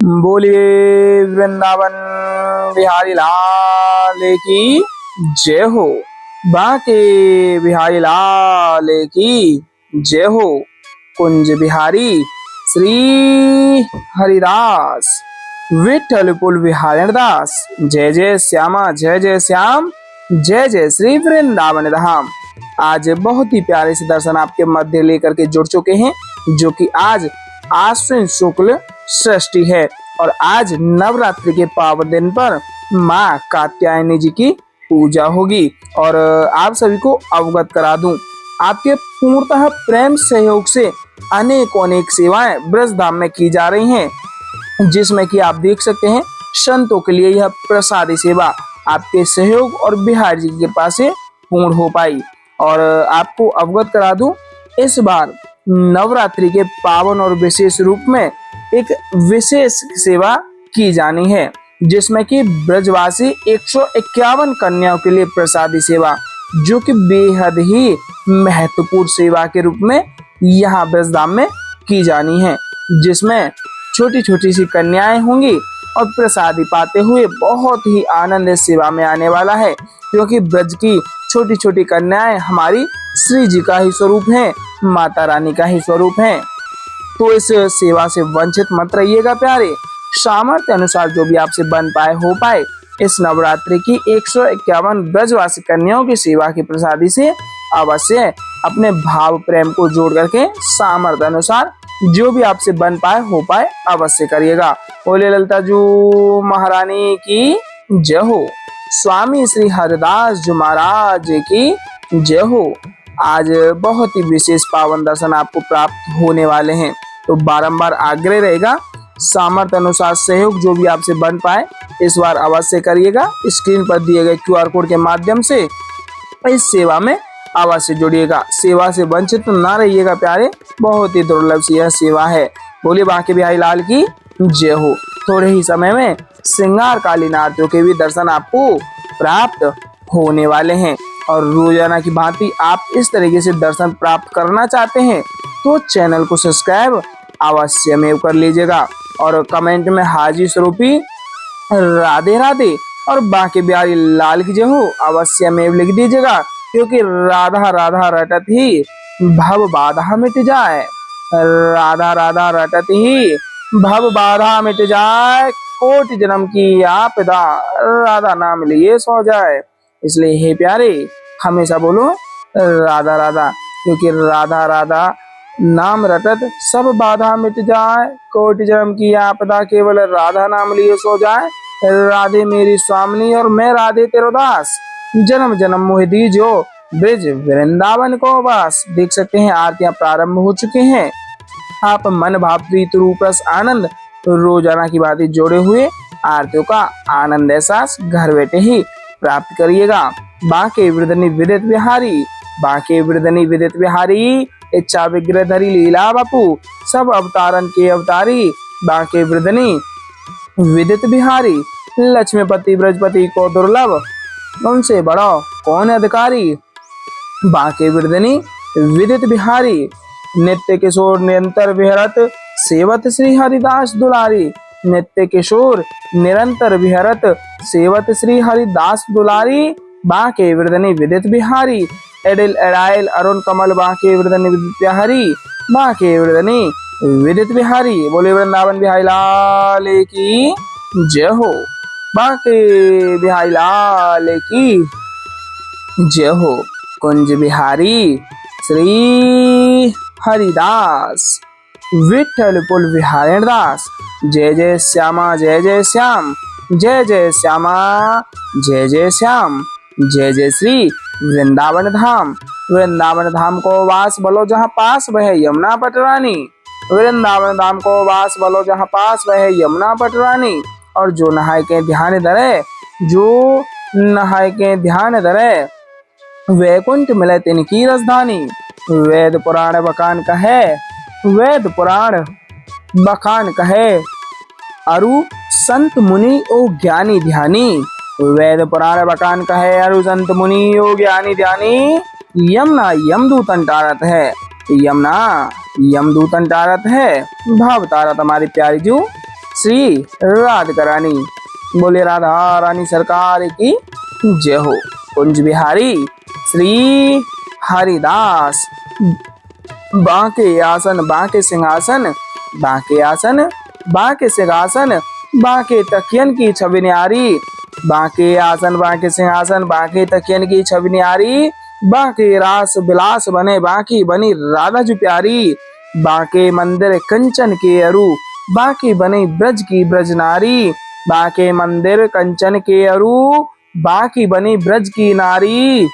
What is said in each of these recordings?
बोलिए वृंदावन बिहारी लाल की जय हो। बाके बिहारी लाल की जय हो। कुंज बिहारी श्री हरिदास विठल पुल बिहारी दास। जय जय श्यामा जय जय श्याम, जय जय श्री वृंदावन धाम। आज बहुत ही प्यारे से दर्शन आपके मध्य लेकर के जुड़ चुके हैं, जो कि आज आश्विन शुक्ल षष्ठी है और आज नवरात्रि के पावन दिन पर माँ कात्यायनी जी की पूजा होगी। और आप सभी को अवगत करा दूं, आपके पूर्णतः प्रेम सहयोग से अनेक सेवाएं ब्रजधाम में की जा रही हैं, जिसमें कि आप देख सकते हैं संतों के लिए यह प्रसादी सेवा आपके सहयोग और बिहार जी की कृपा से पूर्ण हो पाई। और आपको अवगत करा दूं, इस बार नवरात्रि के पावन और विशेष रूप में एक विशेष सेवा की जानी है, जिसमें कि ब्रजवासी 151 कन्याओं के लिए प्रसादी सेवा, जो कि बेहद ही महत्वपूर्ण सेवा के रूप में यहाँ ब्रजधाम में की जानी है, जिसमें छोटी छोटी सी कन्याएं होंगी और प्रसादी पाते हुए बहुत ही आनंद इस सेवा में आने वाला है, क्योंकि ब्रज की छोटी छोटी कन्याएं हमारी श्री जी का ही स्वरूप हैं, माता रानी का ही स्वरूप हैं। तो इस सेवा से वंचित मत रहिएगा प्यारे। सामर्थ्य अनुसार जो भी आपसे बन पाए हो पाए, इस नवरात्रि की 151 ब्रजवासी कन्याओं की सेवा की प्रसादी से अवश्य अपने भाव प्रेम को जोड़ करके सामर्थ्य अनुसार जो भी आपसे बन पाए हो पाए अवश्य करिएगा। बोले ललिता जू महारानी की जय हो। स्वामी श्री हरिदास जी महाराज की जय हो। आज बहुत ही विशेष पावन दर्शन आपको प्राप्त होने वाले हैं, तो बारंबार आग्रह रहेगा, सामर्थ्य अनुसार सहयोग जो भी आपसे बन पाए इस बार अवश्य करिएगा। स्क्रीन पर दिए गए QR कोड के माध्यम से इस सेवा में अवश्य जुड़िएगा। सेवा से वंचित ना रहिएगा प्यारे, बहुत ही दुर्लभ सी यह सेवा है। बोलिए बांके बिहारी लाल की जय हो। थोड़े ही समय में श्रृंगार कालीन आरतियों के भी दर्शन आपको प्राप्त होने वाले हैं, और रोजाना की भांति आप इस तरीके से दर्शन प्राप्त करना चाहते हैं तो चैनल को सब्सक्राइब अवश्य में कर लीजिएगा, और कमेंट में हाजी स्वरूपी राधे राधे और बांके बिहारी लाल की जय हो अवश्य में लिख दीजिएगा, क्योंकि राधा राधा रटत ही भव बाधा मिट जाए। राधा राधा रटत ही भव बाधा मिट जाए, कोटि जन्म की आपदा राधा नाम लिए सो जाए। इसलिए हे प्यारे हमेशा बोलो राधा राधा, क्योंकि राधा राधा नाम रटत सब बाधा मिट जाए, कोटि जन्म की आपदा केवल राधा नाम लिए सो जाए। राधे मेरी स्वामिनी और मैं राधे तेरो दास, जन्म जन्म मोहि दीजो ब्रिज वृंदावन को वास। देख सकते हैं आरतियां प्रारंभ हो चुके हैं। आप मन भाव प्रीत रूप रस आनंद रोजाना की बातें जोड़े हुए आरतियों का आनंद एहसास घर बैठे ही प्राप्त करिएगा। बांके वृदनी विदित बिहारी, बांके वृदनी विदित बिहारी, इच्छा विग्रह धरी लीला बापू, सब अवतारन के अवतारी, बांके वृदनी विदित बिहारी। लक्ष्मीपति ब्रजपति को दुर्लभ, उनसे बड़ा कौन अधिकारी। बांके वृदनी विदित बिहारी, नित्य किशोर निरंतर विहरत, सेवत श्री हरिदास दुलारी। नित्य किशोर निरंतर विहरत, सेवत श्री हरिदास दुलारी। बांके वृदनी विदित बिहारी, एडिल एडाइल अरुण कमल, बांके वृदनी विदित बिहारी, बांके वृदनी विदित बिहारी। बोले वृंदावन बिहारी लाल की जय हो। बांके बिहारी लाल की जय हो। कुंज बिहारी श्री हरिदास विठल पुल बिहारी दास। जय जय श्यामा जय जय श्याम, जय जय श्यामा जय जय श्याम, जय जय श्री वृंदावन धाम। वृंदावन धाम को वास बोलो जहाँ पास वह यमुना पटरानी। वृंदावन धाम को वास बोलो जहाँ पास वह यमुना पटरानी। और जो नहाय के ध्यान धरे, जो नहाय के ध्यान धरे, वैकुंठ मिले तिनकी राजधानी। वेद पुराण बखान कहे, वेद पुराण बखान कहे, अरु संत मुनि ओ ज्ञानी ध्यानी। वेद पुराण बखान कहे, अरु संत मुनि ओ ज्ञानी ध्यानी। यमुना यमदूतन टारत है, यमुना यमदूतन टारत है, भाव तारत हमारी प्यारी जू श्री राधिका रानी। बोले राधा रानी सरकार की जय हो। कुंज बिहारी श्री हरिदास। बांके आसन बांके सिंहासन, बांके आसन बांके सिंहासन, बांके तकियन की छवि न्यारी। बांके आसन बांके सिंहासन, बांके तकियन की छवि न्यारी। बांके रास बिलास बने, बांकी बनी राधा जी प्यारी। बांके मंदिर कंचन के अरु, बांकी बनी ब्रज की ब्रज नारी। बांके मंदिर कंचन के अरु, बांकी बनी ब्रज की नारी।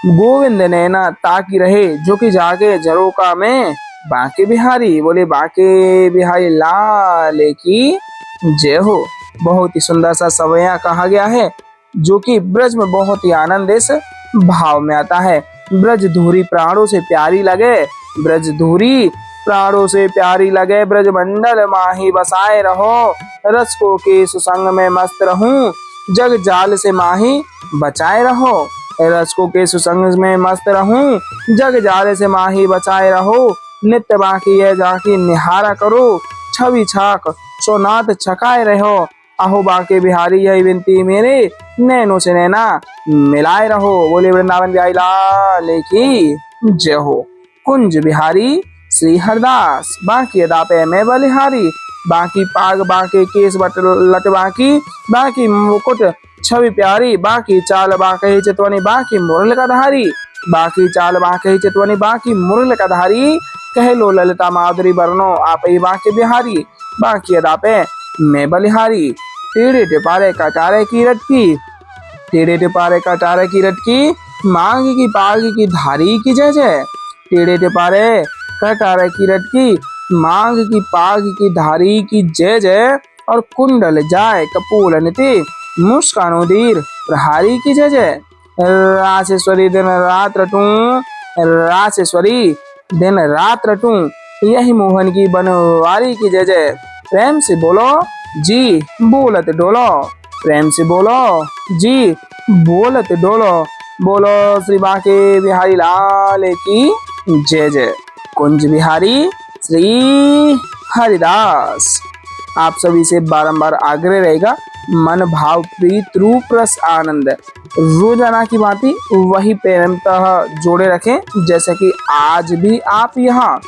गोविंद नैना ताकि रहे, जो कि जागे झरोका में बांके बिहारी। बोले बांके बिहारी लाल की जय हो। बहुत ही सुंदर सा सवैया कहा गया है, जो कि ब्रज में बहुत ही आनंद इस भाव में आता है। ब्रज धूरी प्राणों से प्यारी लगे, ब्रज धूरी प्राणों से प्यारी लगे। ब्रज मंडल माही बसाए रहो, रसकों के सुसंग में मस्त रहूं। जग जाल से माही बचाए रहो, रसकों के सुसंग में मस्त रहूं। जग जाल से माही बचाए रहो, नित्य बाकी है जाकी निहारा करो। छवि छाक सोनाथ छकाए रहो, अहो बाके बिहारी यही विनती मेरे, नैनों से नैना मिलाए रहो। बोले वृंदावन बिहारी लाल की जय हो। कुंज बिहारी श्री हरदास। बाकी अदा पे मैं बलिहारी, बाकी पाग बाके केस बट लट बाकी, बाकी मुकुट छवि प्यारी। बाकी चाल बाके चितवनी, बाकी मुरल का धारी। बाकी चाल बाके चितवनी, बाकी मुरल का धारी। कह लो ललिता माधुरी बरनो, आप ही बाके बिहारी। बाकी अदा पे मैं बलिहारी। टेढ़े टिपारे कटारे की रटकी, टेढ़े टिपारे कटारे की रटकी, मांग की पाग की धारी की जय जय। टेढ़े टिपारे कटारे की रटकी, मांग की पाग की धारी की जय जय। और कुंडल जाए कपूल नीति, मुस्कानो दीर प्रहारी की जय जय। रासेश्वरी दिन रात रटूं, रासेश्वरी दिन रात रटूं, यही मोहन की बनवारी की जय जय। प्रेम से बोलो जी बोलत डोलो, प्रेम से बोलो जी बोलत डोलो। बोलो श्री बांके बिहारी लाल की जय जय। कुंज बिहारी श्री हरिदास। आप सभी से बारंबार आग्रह रहेगा, मन भाव प्रीत रूप रस आनंद रोजाना की भांति वही प्रेमतः जोड़े रखें, जैसे कि आज भी आप यहाँ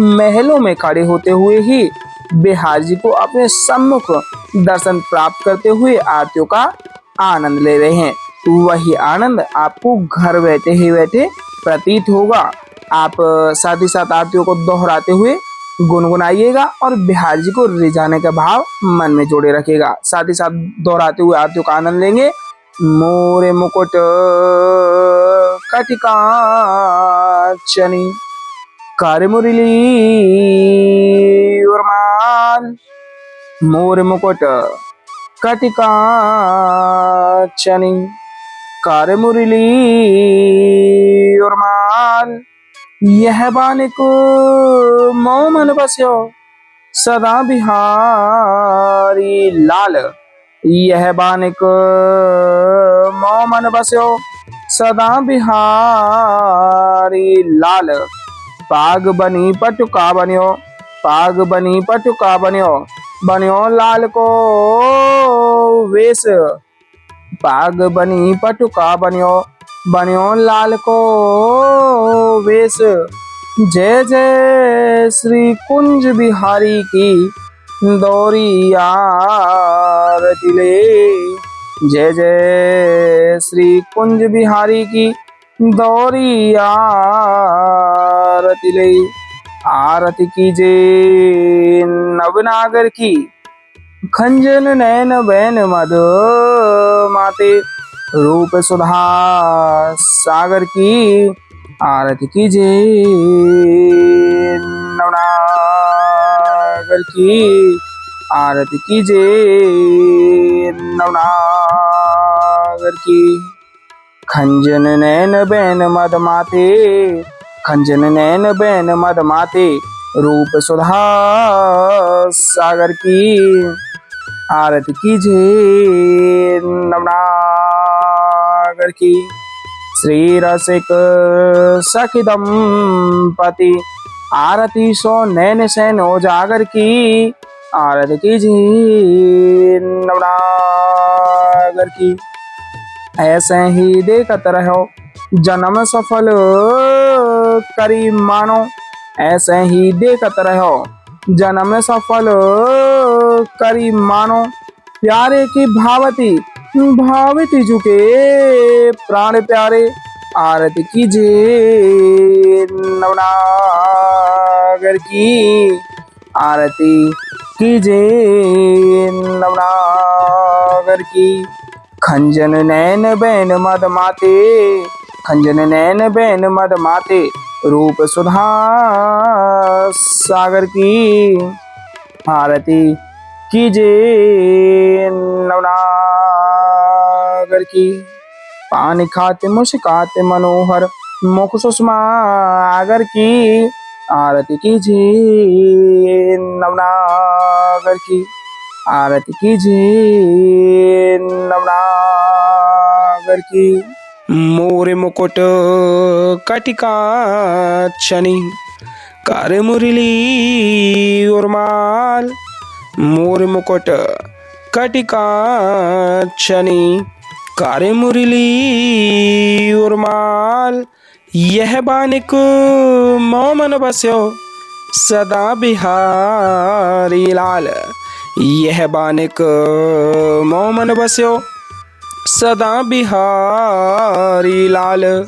महलों में खड़े होते हुए ही बिहारी जी को अपने सम्मुख दर्शन प्राप्त करते हुए आरतियों का आनंद ले रहे हैं। वही आनंद आपको घर बैठे ही बैठे प्रतीत होगा। आप साथ ही साथ आरतियों को दोहराते हुए गुनगुनाइएगा और बिहारी जी को रिझाने का भाव मन में जोड़े रखेगा। साथ ही साथ दोहराते हुए आरतियों का आनंद लेंगे। मोरे मुकुट कटिकाचनी, कर मुरली उर्माल। मोर मुकुट कटिकाचनी, कर मुरली उर्माल। यह बानिक मोह मन बस्यो, सदा बिहारी लाल। यह बानिक मोह मन बस्यो, सदा बिहारी लाल। पाग बनी पटुका बन्यो, पाग बनी पटुका बन्यो, बन्यो लाल को वेश। पाग बनी पटुका बन्यो, बन्यो लाल को वेश। जय जय श्री कुंज बिहारी की दौरी आरती ले। जय जय श्री कुंज बिहारी की दौरी आरती ले। आरती कीजे नवनागर की, खंजन नैन बैन मद माते। रूप सुधा सागर की, आरती कीजे नवनागर की। आरती कीजे नवनागर की। खंजन नैन बैन मद माते, खंजन नैन बैन मद माते। रूप सुधा सागर की, आरती कीजे नवनागर की। श्री रसिक सखी दंपति, आरती सो नैन सैन उजागर की। आरती कीजिए नवनागर की। ऐसे ही देखत रहो जन्म सफल करी मानो। ऐसे ही देखत रहो जन्म सफल करी मानो। प्यारे की भावती भावती झुके प्राण प्यारे। आरती कीजिए नवनागर की। आरती कीजिए नवनागर की। खंजन नैन बैन मद माते। खंजन नैन बैन मद माते। रूप सुधा सागर की। आरती कीजिए नवनागर की। पान खाते मुस्काते मनोहर मुख सुषमा आगर की। आरती कीजिए नवनागर की। आरती कीजिए नवनागर की। मोर मुकुट कटिका छनी कर मुरली उर्माल। मोर मुकुट कटिका छनी कर मुरली उर्माल। यह बानिक मोमन बस्यो सदा बिहारी लाल। यह बानिक मोमन बस्यो सदा बिहारी लाल।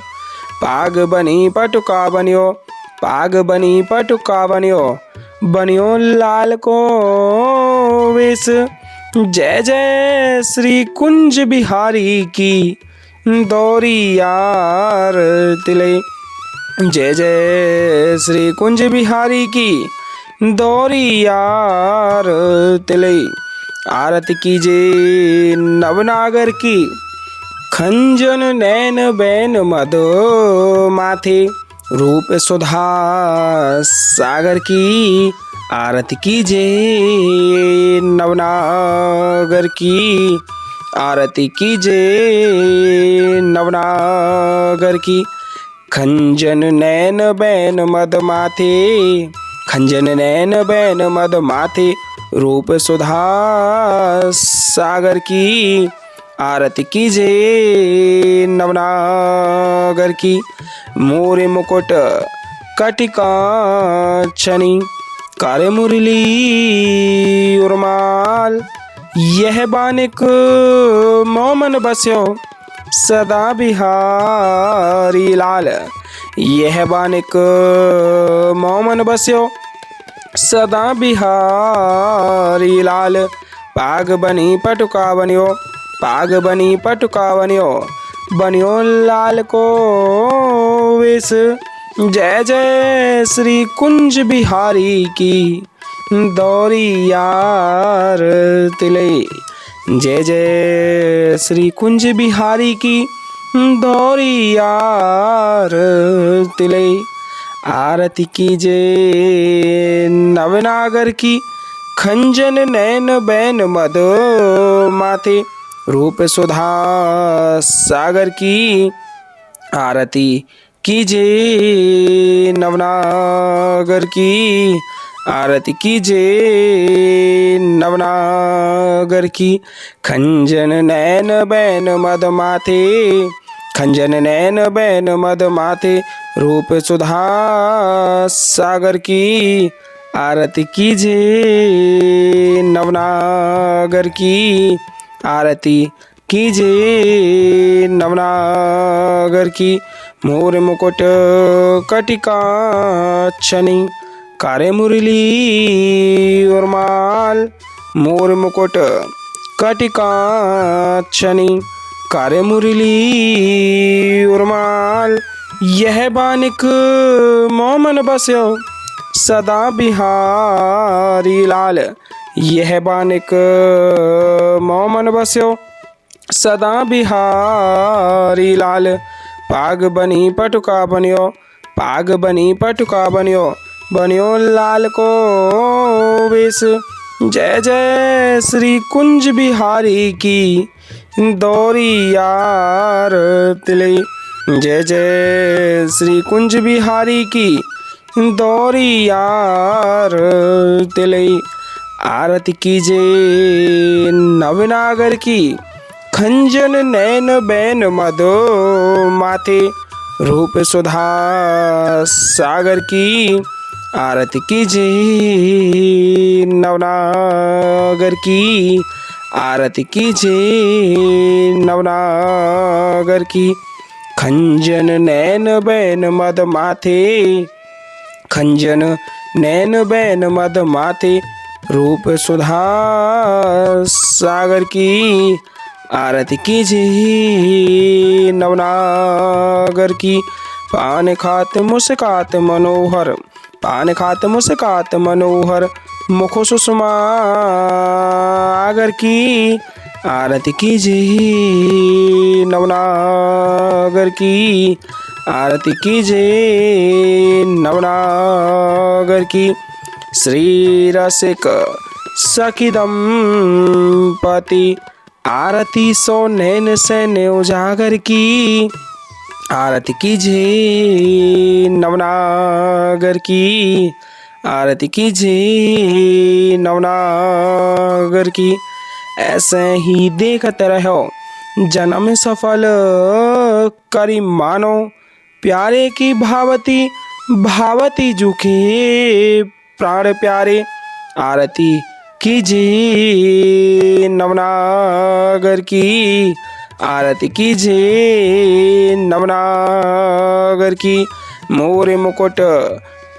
पाग बनी पटुका बनियो। पाग बनी पटुका बनियो। बनियो लाल को वेश। जय जय श्री कुंज बिहारी की दौरी यार तिले। जय जय श्री कुंज बिहारी की दौरी यार तिले। आरती कीजिए नवनागर की। खंजन नैन बैन मद माथे। रूप सुधा सागर की। आरती कीजिए नवनागर की। आरती कीजिए नवनागर की। खंजन नैन बैन मद माथे। खंजन नैन बैन मद माथे। रूप सुधा सागर की। आरती कीजिए नवनागर की। मोरे मुकुट कटिका छनी कर मुरली उर्माल। यह बानिक मोमन बस्यो सदा बिहारी लाल। यह बानिक मोमन बस्यो सदा बिहारी लाल। पाग बनी पटुका बनियो। पाग बनी पटुका बनियो। बनियो लाल को वेश। जय जय श्री कुंज बिहारी की दौरी यार तिले। जय जय श्री कुंज बिहारी की दौरी यार तिले। आरती कीजिए नवनागर की। खंजन नैन बैन मद माथे। रूप सुधा सागर की। आरती कीजिए नवनागर की। आरती कीजिए नवनागर की। खंजन नैन बैन मद माथे। खंजन नैन बैन मद माथे। रूप सुधा सागर की। आरती कीजिए नवनागर की। आरती कीजिए नवनागर की। मोर मुकुट कटिका छनी कर मुरली उर्माल। मोर मुकुट कटिका छनी कर मुरली उर्माल। यह बानिक मोमन बस्यो सदा बिहारी लाल। यह बानिक मोमन बस्यो सदा बिहारी लाल। पाग बनी पटुका बनियो। पाग बनी पटुका बनियो। बनियो लाल को वेश। जय जय श्री कुंज बिहारी की दौरी यार तिले। जय जय श्री कुंज बिहारी की दौरी यार तिले। आरती कीजे नवनागर की। खंजन नैन बैन मदो माथे, रूप सुधा सागर की। आरती कीजे नवनागर की। आरती कीजे नवनागर की। खंजन नैन बैन मद माथे, खंजन नैन बैन मद माथे, रूप सुधा सागर की। आरती कीजे नवनागर की। पान खात मुस्कात मनोहर, पान खात मुस्कात मनोहर, मुख सुषमा आगर की। आरती कीजे नवनागर की। आरती कीजे नवनागर की। श्री रसिक सखी दंपति, आरती सो नैन सैन उजागर की। आरती कीजे नवनागर की। आरती कीजे नवनागर की। ऐसे ही देखते रहो जन्म सफल करी मानो, प्यारे की भावती भावती जुखे प्राण प्यारे। आरती कीजे नवनागर की। आरती कीजे नवनागर की। मोरे मुकुट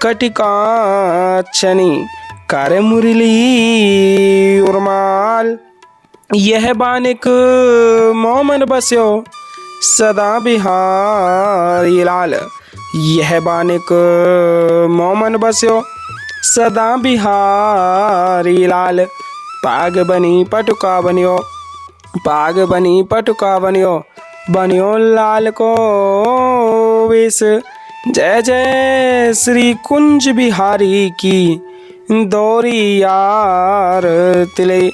कटिकाक्षनी, कर मुरली उर्माल, यह बानिक मोमन बस्यो सदा बिहारी लाल। यह बानिक मोमन बस्यो सदा बिहारी लाल। पाग बनी पटुका बनियो, पाग बनी पटुका बनियो, बनियो लाल को वेश। जय जय श्री कुंज बिहारी की दौरी यार तिले।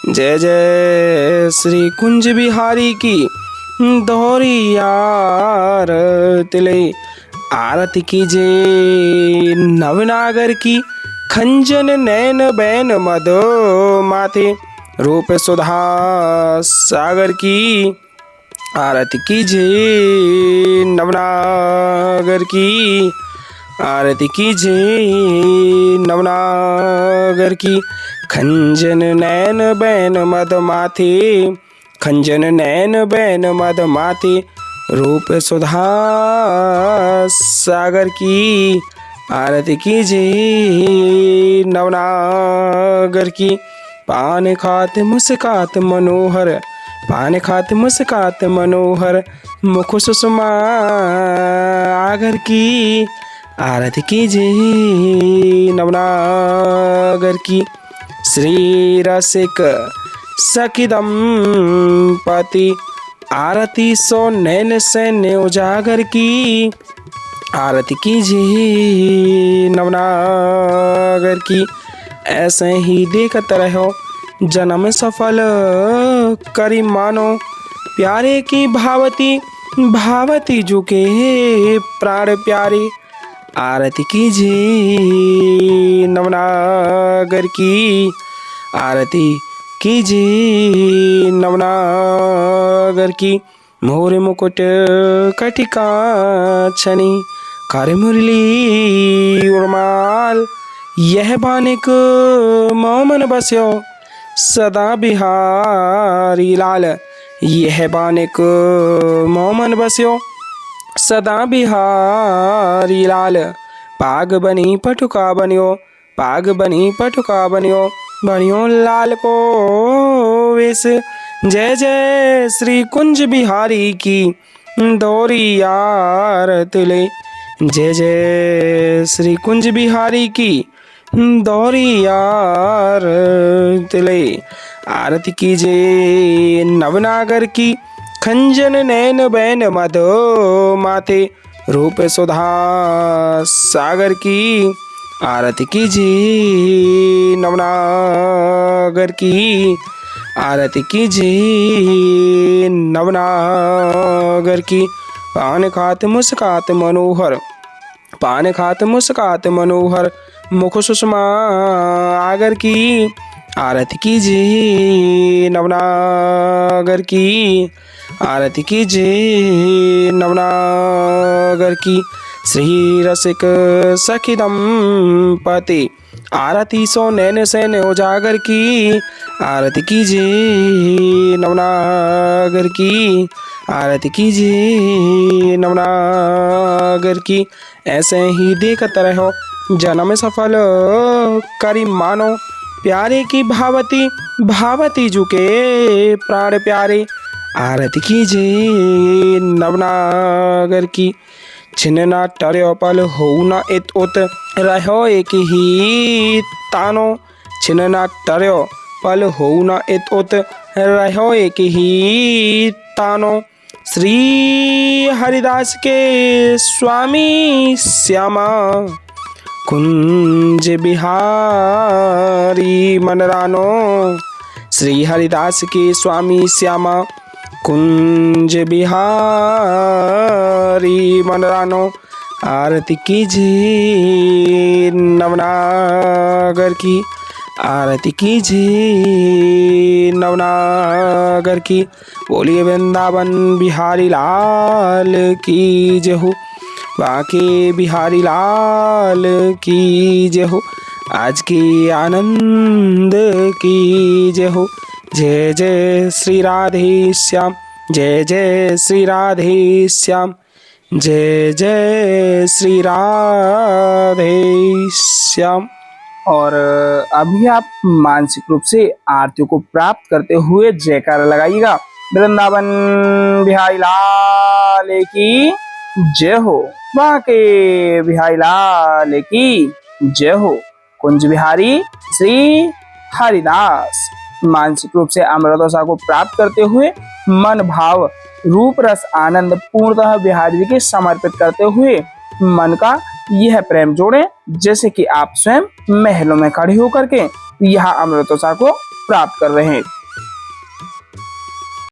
जय जय श्री कुंज बिहारी की दौरी यार तिले। आरती कीजे नवनागर की। खंजन नैन बैन मद माथे, रूप सुधा सागर की। आरती कीजे नवनागर की। आरती कीजे नवनागर की। खंजन नैन बैन मद माथे, खंजन नैन बैन मद माथे, रूप सुधा सागर की। आरती कीजे नवनागर की। पान खात मुस्कात मनोहर, पान खात मुस्कात मनोहर, मुख सुषमा आगर की। आरती कीजे नवनागर की। श्री रसिक सखी दंपति, आरती सो नैन सैन उजागर की। आरती कीजे नवनागर की। ऐसे ही देखते रहो जन्म सफल करी मानो, प्यारे की भावती भावती जुके प्राण प्यारे। आरती कीजे नवनागर की। आरती कीजे नवनागर की। मोरे मुकुट कटिकाक्षनी, कर मुरली उर्माल, यह बानिक मोमन बस्यो सदा बिहारी लाल। यह बानिक मोमन बस्यो सदा बिहारी लाल। पाग बनी पटुका बनियो, पाग बनी पटुका बनियो, बनियो लाल को वेश। जय जय श्री कुंज बिहारी की दौरी यार तिले। जय जय श्री कुंज बिहारी की दौरी यार तिले। आरती कीजे नवनागर की। खंजन नैन बैन मद माथे, रूप सुधा सागर की। आरती कीजे नवनागर की। आरती कीजे नवनागर की। पान खात मुस्कात मनोहर, पान खात मुस्कात मनोहर, मुख सुषमा आगर की। आरती कीजिए नवनागर की, आरती कीजिए नवनागर की। श्री रसिक सखी दंपति आरती सो नैन सैन उजागर की, आरती कीजिए नवनागर की, आरती कीजिए नवनागर की। ऐसे ही देखत रहो जन्म सफल करी मानो, प्यारे की भावती भावती झुके प्राण प्यारे, आरती कीजिए नवनागर की। छिन्न ना टर्यो पल हो न इत उत रहो एक ही तानो, छिन्न ना टर्यो पल हो न इत उत रहो एक ही तानो। श्री हरिदास के स्वामी श्यामा कुंज बिहारी मनरानो, श्री हरिदास के स्वामी श्यामा कुंज बिहारी मनरानो। आरती कीजिए नवनागर की, आरती कीजिए नवनागर की। बोलिए वृंदावन बिहारी लाल की जय हो, बाके बिहारी लाल की जय हो, आज की आनंद की जय हो। जय जय श्री राधे श्याम, जय जय श्री राधे श्याम, जय जय श्री राधे श्याम। और अभी आप मानसिक रूप से आरतियों को प्राप्त करते हुए जयकारा लगाइएगा। वृंदावन बिहारी लाल की जय हो, बाके बिहारी लाल की जय हो। कुंज बिहारी श्री हरिदास। मानसिक रूप से अमृतोसा को प्राप्त करते हुए मन भाव रूप रस आनंद पूर्णतः बिहारी जी के समर्पित करते हुए मन का यह प्रेम जोड़ें जैसे कि आप स्वयं महलों में खड़े होकर के यह अमृतोसा को प्राप्त कर रहे हैं।